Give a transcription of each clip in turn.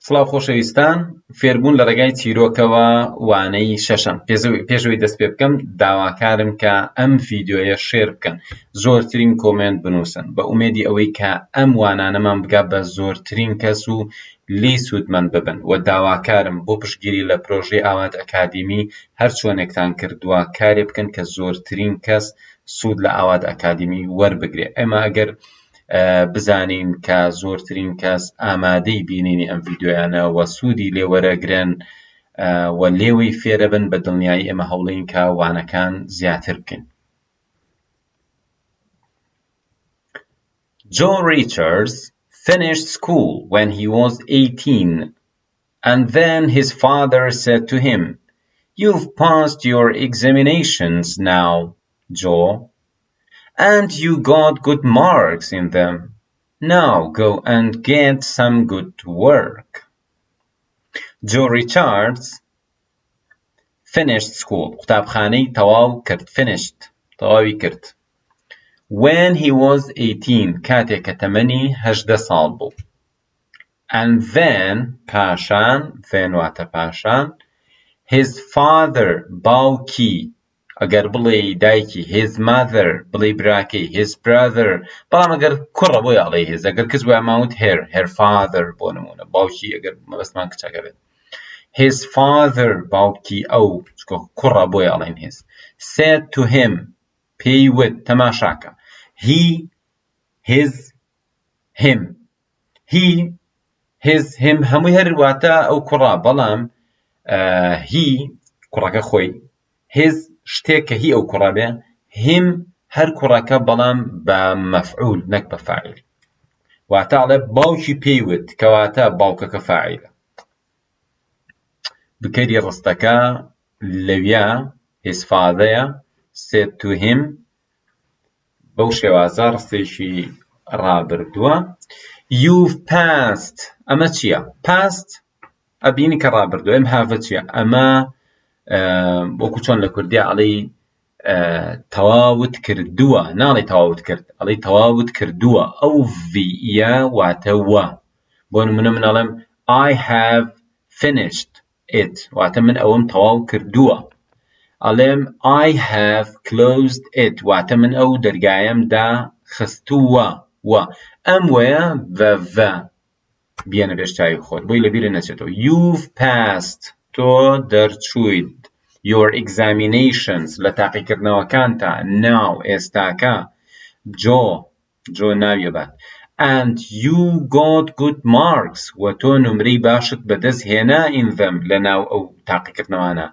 سڵاو خۆشەویستان، فێربوون لە ڕێگای چیرۆکەوە وانەی شەشەم. پێشەوەی دەست پێ بکەم داواکارم کە ئەم ڤیدیۆیە شێر بکەن، زۆرترین کۆمنت بنووسن بە ئومێدی ئەوەی کە ئەم وانانەمان بگا بە زۆرترین کەس و لی سوودمەند ببن. و داواکارم بۆ پشتگیری لە پرۆژەی ئاوات ئەکادیمی هەر چۆنێکتان کردووە کارێ بکەن کە زۆرترین کەس سوود لە ئاوات ئەکادیمی وەربگرێ. ئێمە ئەگەر بزانین کە زۆرترین کەس ئامادەی بینینی ئەم ڤیدیۆیانە و سوودی لێ وەرەگرن و لێوەی فێرەبن، بە دڵنیایی ئێمە هەوڵەین کە وانەکان زیاتر بکەین. Joe Richards finished school when he was 18, and then his father said to him, "You've passed your examinations now, Joe. And you got good marks in them. Now go and get some good work." Joe Richards finished school. قوتابخانەی تەواو کرد. Finished. تەواوی کرد. When he was 18. کاتێک کە تەمەنی 18 ساڵ بوو. And then پاشان then واتە پاشان his father باوکی ئەگەر بڵێ دایکی his mother بڵێ براکەی his brother، بەڵام ئەگەر کوڕە بۆی ئەڵێ his، ئەگەر کەس بۆی ئەماوت her father بۆ نمونە باوکی ئەگەر مەبەستمان کچەکە بێت his father باوکی ئەو کوڕە بۆی ئەڵێن his said to him پێی وت تەماشاکە he his him he his him هەمووی هەر واتە ئەو کوڕە، بەڵام he کوڕەکە خۆی his شتێک کە هی ئەو کوڕە بێ him هەر کوڕەکە بەڵام بە مەفعول نەک بە فاعیل، واتە ئەڵێ باوکی پێی وت کەواتە باوکەکە فاعیلە. بکەری ڕستەکە لەویا his father said to him بەو شێوازە ڕستێکی ڕابردووە. You've passed. ئەمە چییە؟ past ئەبینی کە ڕابردووە. ئەم هاڤە چییە؟ ئەمە وەکو چۆن لە کوردی ئەڵێ تەواوت کردووە، ناڵێ تەواوت کرد، ئەڵێ تەواوت کردووە. ئەو ڤیە واتە وە. بۆ نمونە من ئەڵێم I have finished it، واتە من ئەوەم تەواو کردووە. ئەڵێم I have closed it، واتە من ئەو دەرگایەمدا خستووە. وە ئەم وەیە ڤە بیانە بێشتایی خۆت بۆی لەبیرە نەچێتەوە. You've passed، تۆ دەرچوویت your examinations لە تاقیکردنەوەکانتە now ئێستاکە Joe ناویە بات and you got good marks و تۆ نمرەی باشت بەدەست هێنا in them لە ناو ئەو تاقیکردنەوانە.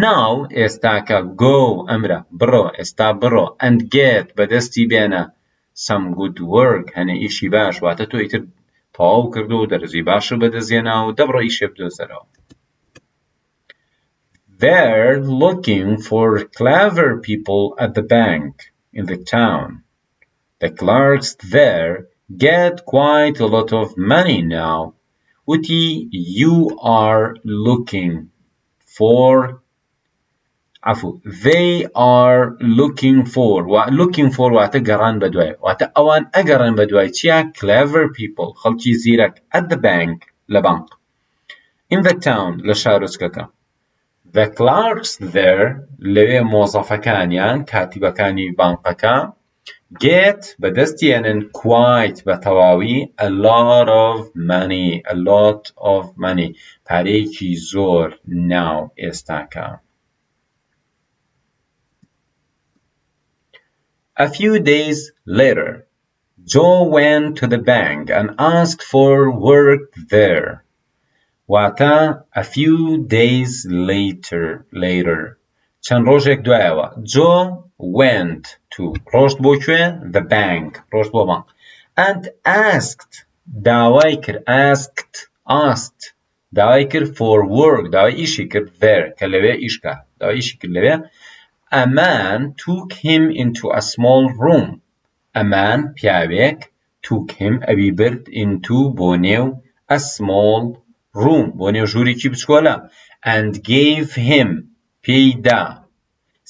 now ئێستاکە go ئەمرە بڕۆ، ئێستا بڕۆ and get بەدەستی بێنە some good work هەنە ئیشی باش، واتە تۆ ئیتر تەواو کردو و دەرەجەی باشە بەدەستێنا و دەبڕۆ ئیشێ بدۆزەرەوە. They're looking for clever people at the bank in the town. The clerks there get quite a lot of money now. Uti, you are looking for they are looking for looking for واتە گەڕان بەدوای، واتە ئەوان ئەگەڕان بەدوای چیە؟ clever people خەڵکی زیرەک at the bank لە بانک in the town لە شارۆچکەکە. The clerks there لەوێ مۆزەفەکانیان کاتیبەکانی بانقەکە get بەدەستیێنن quite بە تەواوی a lot of money پارەیەکی زۆر now ئێستاکە. A few days later, Joe went to the bank and asked for work there. Wata a few days later. چەند ڕۆژێک دوایەوە. Joe went to ڕۆشت بۆ کوێ؟ the bank ڕۆشت بۆ بانک and asked داوای کرد asked داوای کرد for work داوای ئیشی کرد there کە لەوێ ئیشکە داوای ئیشی کرد لەوێ. A man took him into a small room. A man پیاوێک took him ئەوی برد into بۆ نێو a small room بۆ نێو ژوورێکی بچکۆلە and gave him پێیدا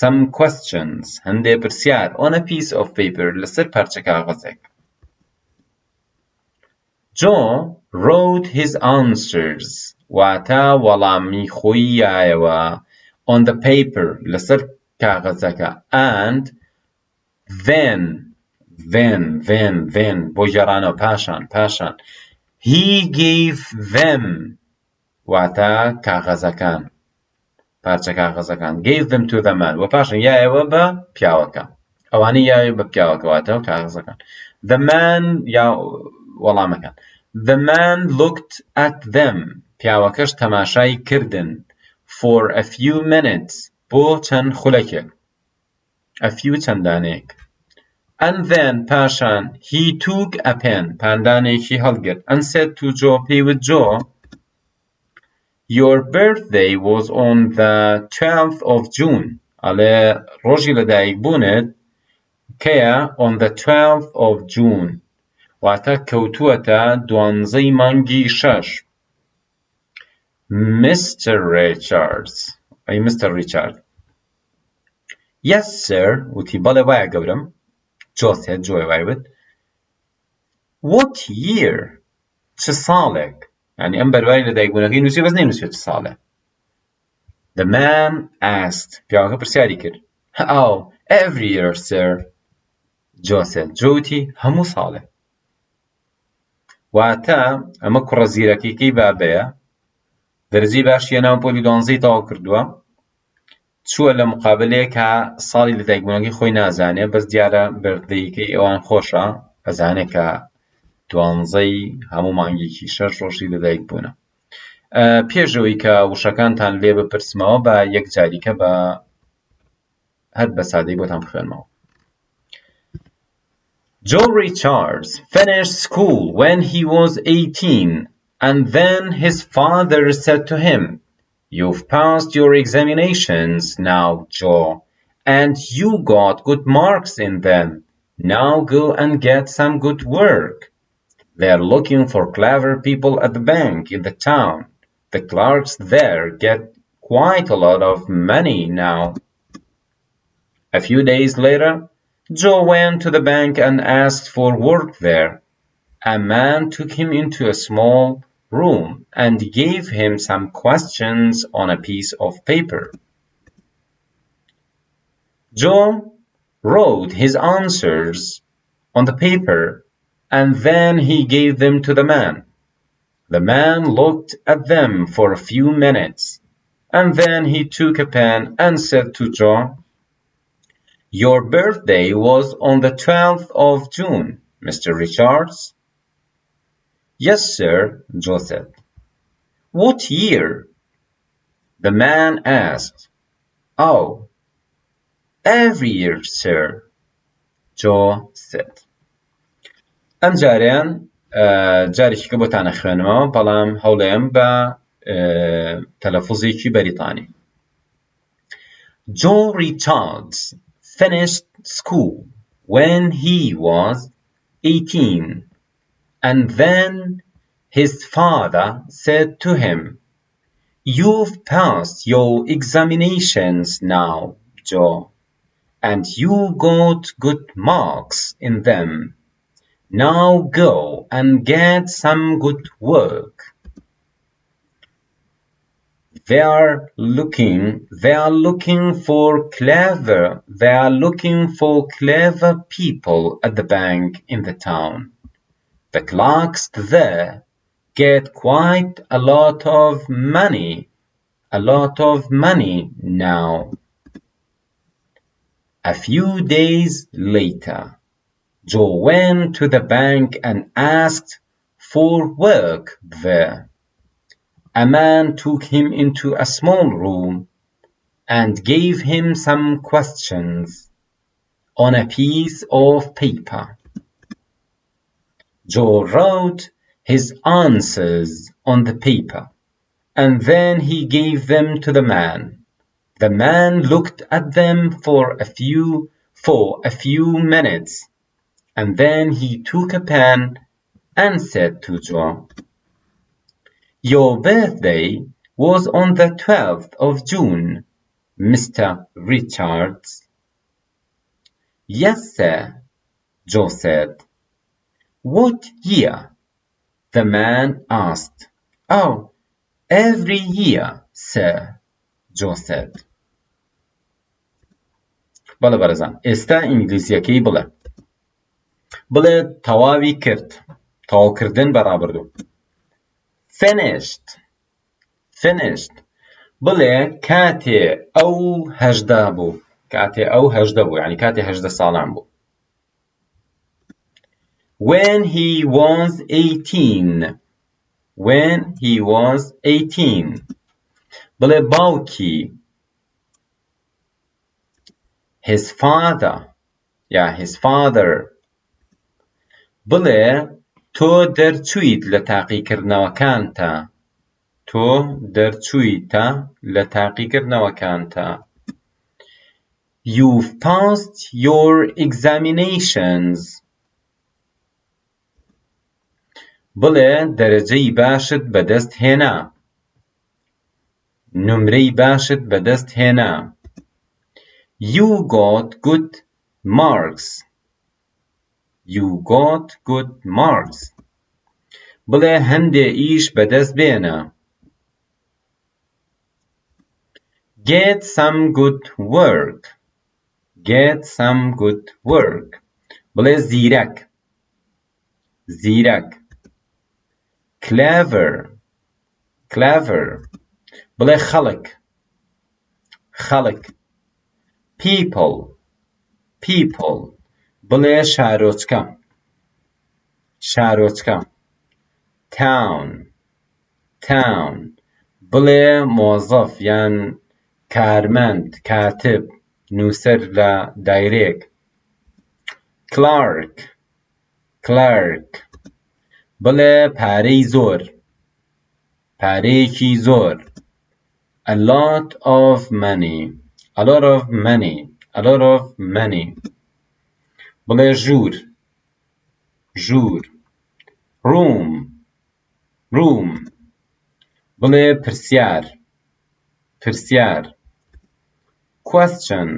some questions هەندێک پرسیار on a piece of paper لەسەر پارچە کاغەزێک. Joe wrote his answers واتە وەڵامی خۆی یایەوە on the paper لەسەر کاغەزەکە and then بۆ گێڕانەوە پاشان he gave them واتە کاغەزەکان پارچە کاغەزەکان gave them to the man و پاشان یایەوە بە پیاوەکە ئەوانەی یایە بە پیاوەکەواتەوە کاغەزەکان the man یا وەڵامەکان the man looked at them پیاوەکەش تەماشای کردن for a few minutes بۆ چەند خولەکێک a few چەندانەیەک and then پاشان he took a pen پاندانێکی هەڵگرت and said to Joe پێیوت Joe your birthday was on the 12th of June ئەڵێ ڕۆژی لەدایکبوونت کەیە on the 12th of June واتە کەوتووەتە 12ی مانگی 6 Mr. Richards ئەی Mr. Richard Yes sir وتی بەڵێ وایە گەورم جۆسێت جۆی وایوت What year چ ساڵێک یعنی ئەم بەرواری لەدایکبوونەکەی نووسی بەس نەینووسێت چ ساڵێ The man asked پیاوەکە پرسیاری کرد Oh every year sir جۆسێت جۆوتی هەموو ساڵێ واتە ئەمە کوڕە زیرەکەی بابەیە دەرەجەی باشیە ناو پۆلی 12 تەواو کردووە چووە لە مقابلەیەکە ساڵی لەدایکبوونەکەی خۆی نازانێ بەس دیارە بەردەیەکەی ئەوان خۆشە ئەزانێت کە 12ی هەموو مانگێکی 6 ڕۆژی لەدایکبوونە پێشەوەی کە وشەکانتان لێ بپرسمەوە بە یەک جاریکە بە هەر بە سادەی بۆتان بخوێنمەوە Joe Richards finished school when he was 18 and then his father said to him You've passed your examinations now, Joe, and you got good marks in them. Now go and get some good work. They're looking for clever people at the bank in the town. The clerks there get quite a lot of money now. A few days later, Joe went to the bank and asked for work there. A man took him into a small room and gave him some questions on a piece of paper. Joe wrote his answers on the paper and then he gave them to the man. The man looked at them for a few minutes and then he took a pen and said to Joe, Your birthday was on the 12th of June, Mr. Richards. Yes, sir, Joe said. What year? The man asked. Oh, every year, sir, Joe said. ئەم جاریان جارێکیکە بۆتانە خوێنمەوە بەڵام هەوڵێم بە تەلەفوزێکی بەریتانی. Joe Richards finished school when he was 18. And then his father said to him, You've passed your examinations now, Joe, and you got good marks in them. Now go and get some good work. They are looking for clever people at the bank in the town. The clerks there get quite a lot of money now. A few days later, Joe went to the bank and asked for work there. A man took him into a small room and gave him some questions on a piece of paper. Joe wrote his answers on the paper, and then he gave them to the man. The man looked at them for a few minutes, and then he took a pen and said to Joe, Your birthday was on the 12th of June, Mr. Richards. Yes, sir, Joe said. What year? The man asked. Oh, every year, sir, Joe said. بەڵێ بەڕێزان ئێستا ئینگلیزیەکەی بڵێ تەواوی کرد تەواوکردن بەڕابردوو finished بڵێ کاتێ ئەو هەژدە بوو یعنی کاتێ 18 ساڵان بوو when he was 18 بڵێ باوکی his father بڵێ تۆ دەرچوویت لە تاقیکردنەوەکانتە you've passed your examinations بڵێ دەرەجەی باشت بەدەست هێنا نمرەی باشت بەدەست هێنا you got good marks بڵێ هەندێ ئیش بەدەست بێنە get some good work بڵێ زیرەک clever بڵێ خەڵک people بڵێ شارۆچکە town بڵێ مۆزەف یان کارمەند کاتب نووسەر لە دایرێک clerk بڵێ پارەیەکی زۆر a lot of money بڵێ ژوور room بڵێ پرسیار question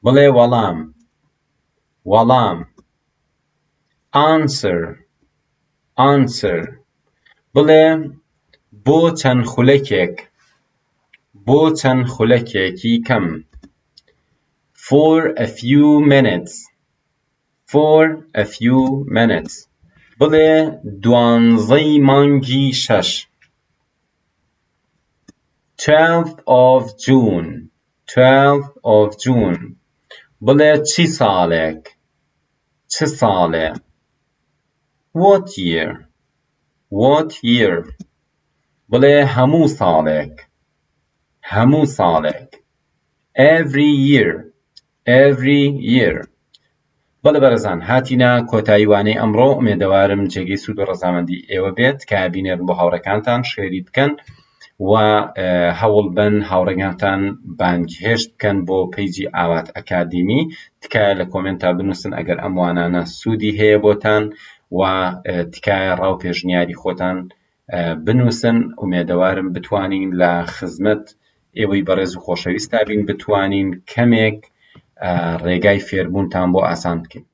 بڵێ وەڵام answer بڵێ بۆ چەند خولەکێکی کەم for a few minutes بڵێ 12 مانگی 6 12th of June بڵێ چی ساڵێ what year بڵێ هەموو ساڵێک every year بەڵێ بەڕێزان هاتینە کۆتایی وانەی ئەمڕۆ ئومێدەوارم جێگەی سوود و ڕەزامەندی ئێوە بێت کە بینێرن بۆ هاوڕێکانتان شێری بکەن و هەوڵ بن هاوڕێکانتان بانگهێشت بکەن بۆ پەیجی ئاوات ئەکادیمی تکایە لە کۆمنتا بنووسن ئەگەر ئەم وانانە سوودی هەیە بۆتان و تکایە ڕاو پێشنیاری خۆتان بنووسن ئومێدەوارم بتوانین لە خزمەت ئێوەی بەڕێز و خۆشەویستا بین بتوانین کەمێک ڕێگای فێربوونتان بۆ ئاسان بکەین